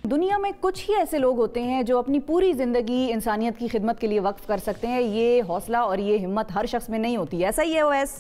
दुनिया में कुछ ही ऐसे लोग होते हैं जो अपनी पूरी ज़िंदगी इंसानियत की खिदमत के लिए वक्फ कर सकते हैं। ये हौसला और ये हिम्मत हर शख्स में नहीं होती। ऐसा ही है ओवैस?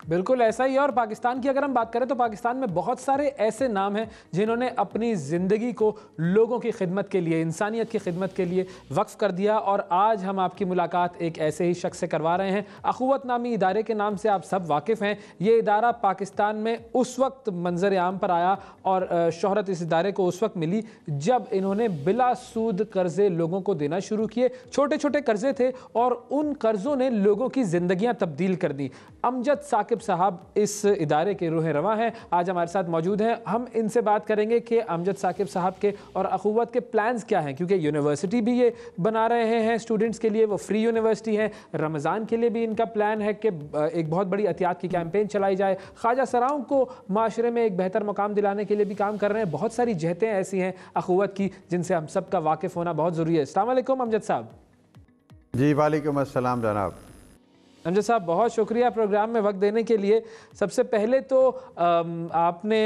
बिल्कुल ऐसा ही है। और पाकिस्तान की अगर हम बात करें तो पाकिस्तान में बहुत सारे ऐसे नाम हैं जिन्होंने अपनी ज़िंदगी को लोगों की खिदमत के लिए, इंसानियत की खिदमत के लिए वक्फ कर दिया। और आज हम आपकी मुलाकात एक ऐसे ही शख्स से करवा रहे हैं। अखुवत नामी इदारे के नाम से आप सब वाकिफ़ हैं। ये इदारा पाकिस्तान में उस वक्त मंजर आम पर आया और शोहरत इस इदारे को उस वक्त मिली जब इन्होंने बिला सूद कर्ज़े लोगों को देना शुरू किए। छोटे छोटे कर्ज़े थे और उन कर्ज़ों ने लोगों की ज़िंदगियाँ तब्दील कर दी। अमजद साकिब साहब इस इदारे के रूह रवा हैं, आज हमारे साथ मौजूद हैं। हम इनसे बात करेंगे कि अमजद साकिब साहब के और अखुवत के प्लान्स क्या हैं, क्योंकि यूनिवर्सिटी भी ये बना रहे हैं स्टूडेंट्स के लिए, वो फ्री यूनिवर्सिटी है। रमज़ान के लिए भी इनका प्लान है कि एक बहुत बड़ी एहतियात की कैंपेन चलाई जाए। ख्वाजा सराओं को माशरे में एक बेहतर मुकाम दिलाने के लिए भी काम कर रहे हैं। बहुत सारी जहतें ऐसी हैं अखुवत की जिनसे हम सब का वाकिफ़ होना बहुत ज़रूरी है। अस्सलाम वालेकुम अमजद साहब। जी वालेकुम अस्सलाम जनाब। अमजद साहब बहुत शुक्रिया प्रोग्राम में वक्त देने के लिए। सबसे पहले तो आपने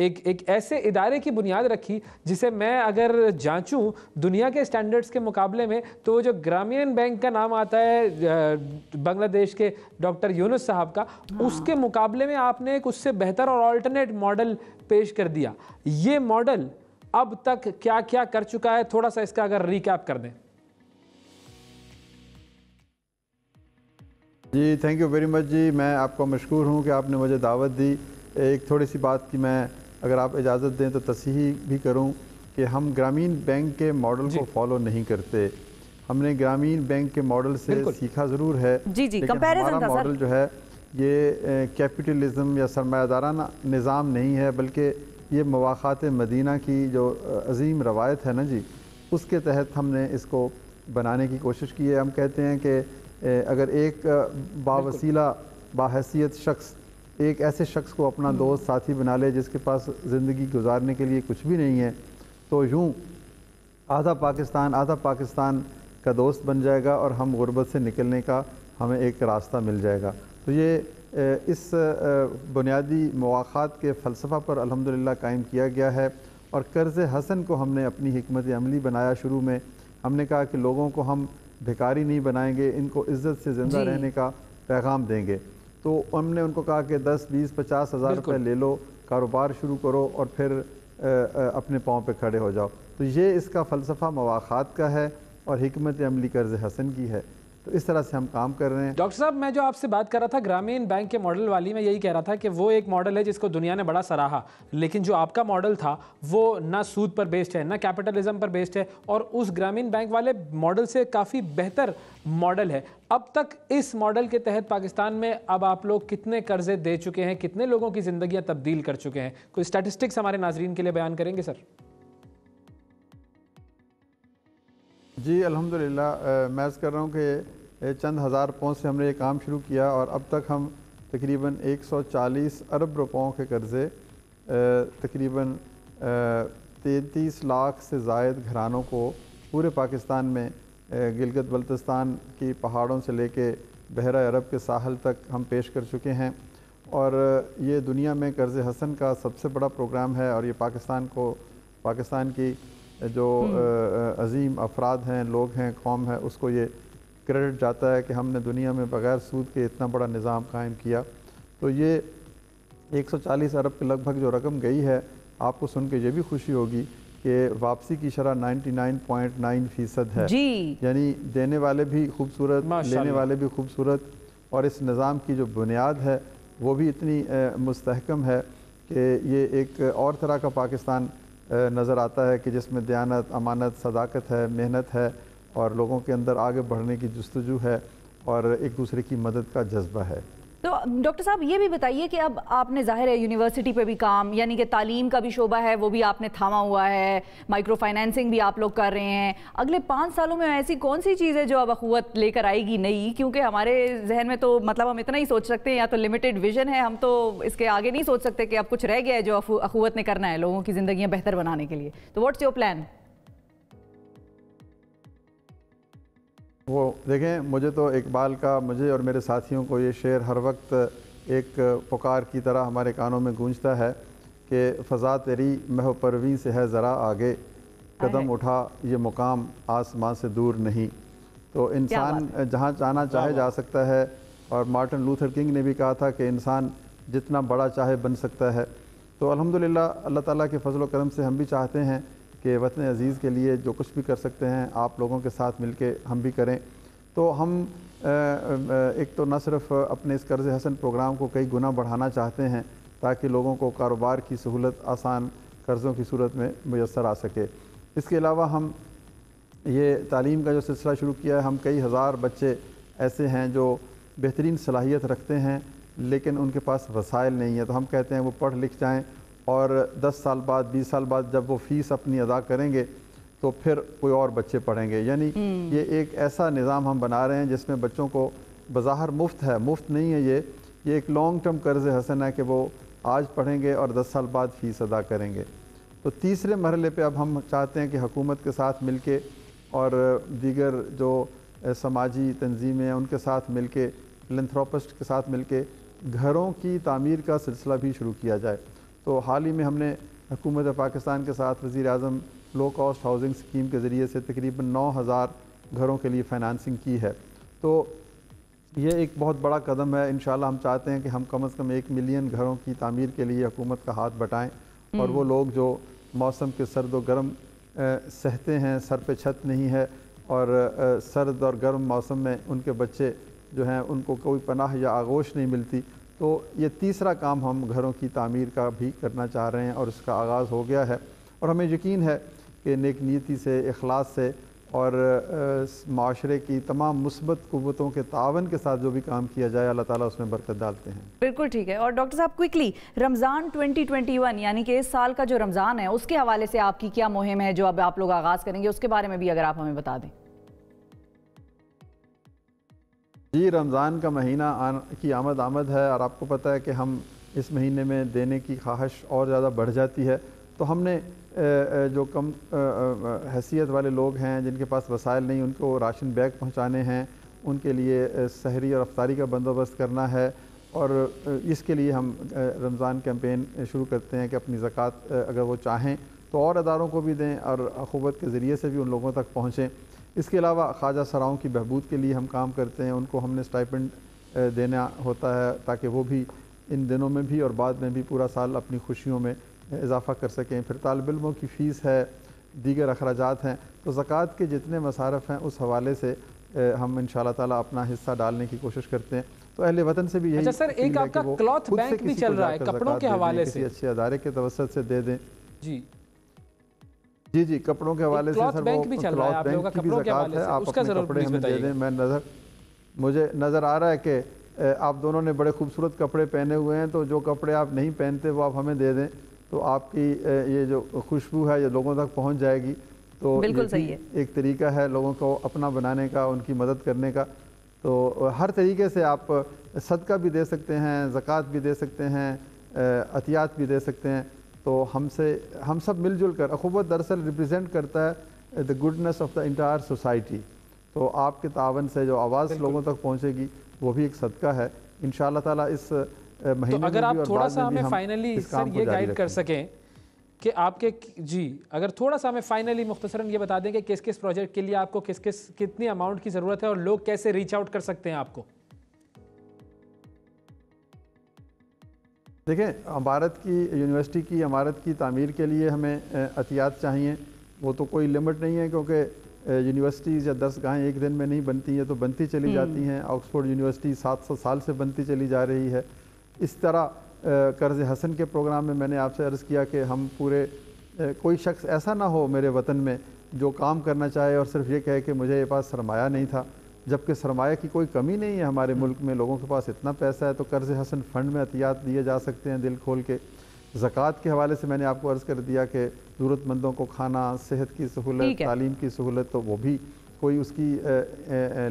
एक ऐसे इदारे की बुनियाद रखी जिसे मैं अगर जांचूं दुनिया के स्टैंडर्ड्स के मुकाबले में तो वो जो ग्रामीण बैंक का नाम आता है बांग्लादेश के डॉक्टर यूनुस साहब का, उसके मुकाबले में आपने एक उससे बेहतर और ऑल्टरनेट मॉडल पेश कर दिया। ये मॉडल अब तक क्या क्या कर चुका है, थोड़ा सा इसका अगर रिकैप कर दें। जी थैंक यू वेरी मच जी, मैं आपका मशकूर हूँ कि आपने मुझे दावत दी। एक थोड़ी सी बात की मैं अगर आप इजाज़त दें तो तस्हीह भी करूँ कि हम ग्रामीण बैंक के मॉडल को फॉलो नहीं करते। हमने ग्रामीण बैंक के मॉडल से सीखा ज़रूर है, लेकिन हमारा मॉडल जो है ये कैपिटलिज़म या सरमायादाराना निज़ाम नहीं है, बल्कि ये मवाक़ात मदीना की जो अज़ीम रवायत है ना जी, उसके तहत हमने इसको बनाने की कोशिश की है। हम कहते हैं कि अगर एक बावसीला बाहैसियत शख्स एक ऐसे शख्स को अपना दोस्त साथी बना ले जिसके पास ज़िंदगी गुजारने के लिए कुछ भी नहीं है, तो यूँ आधा पाकिस्तान का दोस्त बन जाएगा और हम गुर्बत से निकलने का हमें एक रास्ता मिल जाएगा। तो ये इस बुनियादी मवाक़ात के फ़लसफ़ा पर अल्हम्दुलिल्लाह कायम किया गया है। और कर्ज़ हसन को हमने अपनी हिकमत अमली बनाया। शुरू में हमने कहा कि लोगों को हम भिखारी नहीं बनाएंगे, इनको इज़्ज़त से ज़िंदा रहने का पैगाम देंगे। तो हमने उनको कहा कि 10, 20, 50 हज़ार रुपये ले लो, कारोबार शुरू करो और फिर अपने पाँव पे खड़े हो जाओ। तो ये इसका फ़लसफ़ा मवाक़ात का है और हिकमत अमली कर्ज़ हसन की है। तो इस तरह से हम काम कर रहे हैं। डॉक्टर साहब, मैं जो आपसे बात कर रहा था ग्रामीण बैंक के मॉडल वाली, मैं यही कह रहा था कि वो एक मॉडल है जिसको दुनिया ने बड़ा सराहा, लेकिन जो आपका मॉडल था वो ना सूद पर बेस्ड है, ना कैपिटलिज्म पर बेस्ड है, और उस ग्रामीण बैंक वाले मॉडल से काफ़ी बेहतर मॉडल है। अब तक इस मॉडल के तहत पाकिस्तान में अब आप लोग कितने कर्जे दे चुके हैं, कितने लोगों की ज़िंदगियाँ तब्दील कर चुके हैं? कोई स्टैटिस्टिक्स हमारे नाजरीन के लिए बयान करेंगे सर? जी अल्हम्दुलिल्लाह, मैं अर्ज़ कर रहा हूँ कि चंद हज़ार पाउंड से हमने ये काम शुरू किया और अब तक हम तकरीबन 140 अरब रुपयों के कर्ज़े तकरीबन 33 लाख से ज़ायद घरानों को पूरे पाकिस्तान में गिलगित बल्तिस्तान की पहाड़ों से लेके बहरा अरब के साहल तक हम पेश कर चुके हैं। और ये दुनिया में कर्ज़ हसन का सबसे बड़ा प्रोग्राम है और ये पाकिस्तान की जो अज़ीम अफराद हैं, लोग हैं, कौम है, उसको ये क्रेडिट जाता है कि हमने दुनिया में बग़ैर सूद के इतना बड़ा निज़ाम कायम किया। तो ये 140 अरब के लगभग जो रकम गई है, आपको सुन के ये भी खुशी होगी कि वापसी की शरह 99.9% है जी। यानी देने वाले भी खूबसूरत, लेने वाले भी खूबसूरत, और इस निज़ाम की जो बुनियाद है वो भी इतनी मुस्तहकम है कि ये एक और तरह का पाकिस्तान नज़र आता है कि जिसमें दयानत, अमानत, सदाकत है, मेहनत है और लोगों के अंदर आगे बढ़ने की जुस्तजू है और एक दूसरे की मदद का जज्बा है। तो डॉक्टर साहब ये भी बताइए कि अब आपने ज़ाहिर है यूनिवर्सिटी पे भी काम, यानी कि तालीम का भी शोबा है वो भी आपने थामा हुआ है, माइक्रो फाइनेंसिंग भी आप लोग कर रहे हैं। अगले 5 सालों में ऐसी कौन सी चीज़ है जो अब अखुवत लेकर आएगी नई? क्योंकि हमारे जहन में तो मतलब हम इतना ही सोच सकते हैं, या तो लिमिटेड विजन है, हम तो इसके आगे नहीं सोच सकते कि अब कुछ रह गया है जो अखुवत ने करना है लोगों की ज़िंदगियाँ बेहतर बनाने के लिए। तो व्हाट्स योर प्लान? वो देखें, मुझे तो इकबाल का, मुझे और मेरे साथियों को ये शेर हर वक्त एक पुकार की तरह हमारे कानों में गूंजता है कि फ़ज़ा तेरी महव परवीं से है ज़रा आगे, कदम उठा ये मुकाम आसमां से दूर नहीं। तो इंसान जहाँ जाना चाहे जा सकता है। और मार्टिन लूथर किंग ने भी कहा था कि इंसान जितना बड़ा चाहे बन सकता है। तो अल्हम्दुलिल्लाह अल्लाह ताला के फजल करम से हम भी चाहते हैं कि वतन अज़ीज़ के लिए जो कुछ भी कर सकते हैं आप लोगों के साथ मिलके हम भी करें। तो हम एक तो न सिर्फ अपने इस कर्ज़ हसन प्रोग्राम को कई गुना बढ़ाना चाहते हैं ताकि लोगों को कारोबार की सहूलत आसान कर्ज़ों की सूरत में मुयस्सर आ सके। इसके अलावा हम ये तालीम का जो सिलसिला शुरू किया है, हम कई हज़ार बच्चे ऐसे हैं जो बेहतरीन सलाहियत रखते हैं लेकिन उनके पास वसाइल नहीं है। तो हम कहते हैं वो पढ़ लिख जाएँ और 10 साल बाद 20 साल बाद जब वो फ़ीस अपनी अदा करेंगे तो फिर कोई और बच्चे पढ़ेंगे। यानी ये एक ऐसा निज़ाम हम बना रहे हैं जिसमें बच्चों को बज़ाहिर मुफ्त है, मुफ्त नहीं है, ये एक लॉन्ग टर्म कर्ज़ हसन है कि वो आज पढ़ेंगे और 10 साल बाद फ़ीस अदा करेंगे। तो तीसरे मरहले पे अब हम चाहते हैं कि हुकूमत के साथ मिलके और दीगर जो समाजी तंजीमें हैं उनके साथ मिलके, फिलैंथ्रोपिस्ट के साथ मिलके घरों की तामीर का सिलसिला भी शुरू किया जाए। तो हाल ही में हमने हुकूमत पाकिस्तान के साथ वज़ीर आज़म लो कॉस्ट हाउसिंग स्कीम के ज़रिए से तकरीबन 9000 घरों के लिए फ़ाइनेंसिंग की है। तो ये एक बहुत बड़ा कदम है। इंशाल्लाह हम चाहते हैं कि हम कम से कम 1 मिलियन घरों की तामीर के लिए हुकूमत का हाथ बटाएँ और वो लोग जो मौसम के सर्द व गर्म सहते हैं, सर पे छत नहीं है और सर्द और गर्म मौसम में उनके बच्चे जो हैं उनको कोई पनाह या आगोश नहीं मिलती, तो ये तीसरा काम हम घरों की तामीर का भी करना चाह रहे हैं और इसका आगाज़ हो गया है। और हमें यकीन है कि नेक नीयती से, इखलास से और माशरे की तमाम मुस्बत क़ुव्वतों के तावन के साथ जो भी काम किया जाए अल्लाह ताला उसमें बरकत डालते हैं। बिल्कुल ठीक है। और डॉक्टर साहब क्विकली रमज़ान 2021 यानी कि इस साल का जो रमज़ान है उसके हवाले से आपकी क्या मुहिम है जो अब आप लोग आगाज़ करेंगे, उसके बारे में भी अगर आप हमें बता दें। जी, रमज़ान का महीना की आमद है और आपको पता है कि हम इस महीने में देने की ख्वाहिश और ज़्यादा बढ़ जाती है। तो हमने जो कम हैसियत वाले लोग हैं जिनके पास वसाइल नहीं, उनको राशन बैग पहुंचाने हैं, उनके लिए सहरी और अफ्तारी का बंदोबस्त करना है। और इसके लिए हम रमज़ान कैंपेन शुरू करते हैं कि अपनी ज़कात अगर वो चाहें तो और अदारों को भी दें और अख़ुवत के ज़रिए से भी उन लोगों तक पहुँचें। इसके अलावा ख्वाजा सराओं की बहबूद के लिए हम काम करते हैं, उनको हमने स्टाइपेंड देना होता है ताकि वो भी इन दिनों में भी और बाद में भी पूरा साल अपनी खुशियों में इजाफ़ा कर सकें। फिर तालिब इल्मों की फ़ीस है, दीगर अखराजात हैं। तो ज़कात के जितने मसारफ़ हैं उस हवाले से हम इंशाअल्लाह ताला अपना हिस्सा डालने की कोशिश करते हैं। तो अहले वतन से भी यही। अच्छा सर, एक आपका क्लॉथ बैंक भी चल रहा है कपड़ों के हवाले से, अच्छे अदारे के तवस्सुत से दे दें। जी जी जी, कपड़ों के हवाले से सर बैंक भी चल रहा है आप लोगों का, कपड़ों के हवाले से आप उसका अपने जरूर कपड़े हमें दे दें। मुझे नज़र आ रहा है कि आप दोनों ने बड़े खूबसूरत कपड़े पहने हुए हैं, तो जो कपड़े आप नहीं पहनते वो आप हमें दे दें तो आपकी ये जो खुशबू है ये लोगों तक पहुंच जाएगी। तो बिल्कुल सही है, एक तरीका है लोगों को अपना बनाने का, उनकी मदद करने का। तो हर तरीके से आप सदका भी दे सकते हैं, ज़कात भी दे सकते हैं, अतियात भी दे सकते हैं। तो हम सब मिलजुल कर, अख़ुवत दरअसल रिप्रेजेंट करता है the goodness of the entire society. तो आपके तावन से जो आवाज़ लोगों तक पहुँचेगी वो भी एक सदका है इंशाअल्लाह ताला। इस महीने तो अगर आप थोड़ा सा हमें फाइनली सर ये गाइड कर सकें कि आपके जी, अगर थोड़ा सा हमें फाइनली मुख्तसरन ये बता दें कि किस किस प्रोजेक्ट के लिए आपको कितनी अमाउंट की ज़रूरत है और लोग कैसे रीच आउट कर सकते हैं आपको। देखें, इमारत की यूनिवर्सिटी की इमारत की तामीर के लिए हमें अतियात चाहिए। वो तो कोई लिमिट नहीं है क्योंकि यूनिवर्सिटीज़ या दरसगाहें एक दिन में नहीं बनती हैं, तो बनती चली जाती हैं। ऑक्सफोर्ड यूनिवर्सिटी 700 साल से बनती चली जा रही है। इस तरह कर्ज़ हसन के प्रोग्राम में मैंने आपसे अर्ज़ किया कि हम पूरे कोई शख्स ऐसा ना हो मेरे वतन में जो काम करना चाहे और सिर्फ ये कहे कि मुझे ये पास सरमाया नहीं था, जबकि सरमाया की कोई कमी नहीं है हमारे मुल्क में, लोगों के पास इतना पैसा है। तो कर्ज़ हसन फ़ंड में अतियात दिए जा सकते हैं दिल खोल के। ज़कात के हवाले से मैंने आपको अर्ज़ कर दिया कि ज़रूरतमंदों को खाना, सेहत की सहूलत, तालीम की सहूलत, तो वो भी कोई उसकी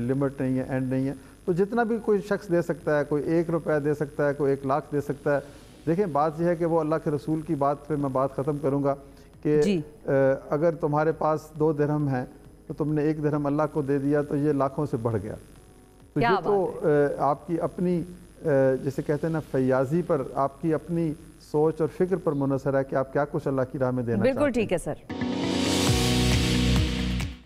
लिमिट नहीं है, एंड नहीं है। तो जितना भी कोई शख्स दे सकता है, कोई 1 रुपया दे सकता है, कोई 1 लाख दे सकता है। देखें, बात यह है कि वो अल्लाह के रसूल की बात पे मैं बात ख़त्म करूँगा कि अगर तुम्हारे पास 2 दिरहम हैं तो तुमने 1 दिरहम अल्लाह को दे दिया तो ये लाखों से बढ़ गया। तो ये तो आपकी अपनी जैसे कहते हैं ना फैयाजी पर, आपकी अपनी सोच और फिक्र पर मुनहसर है कि आप क्या कुछ अल्लाह की राह में देना बिल्कुल चाहते हैं। ठीक है सर।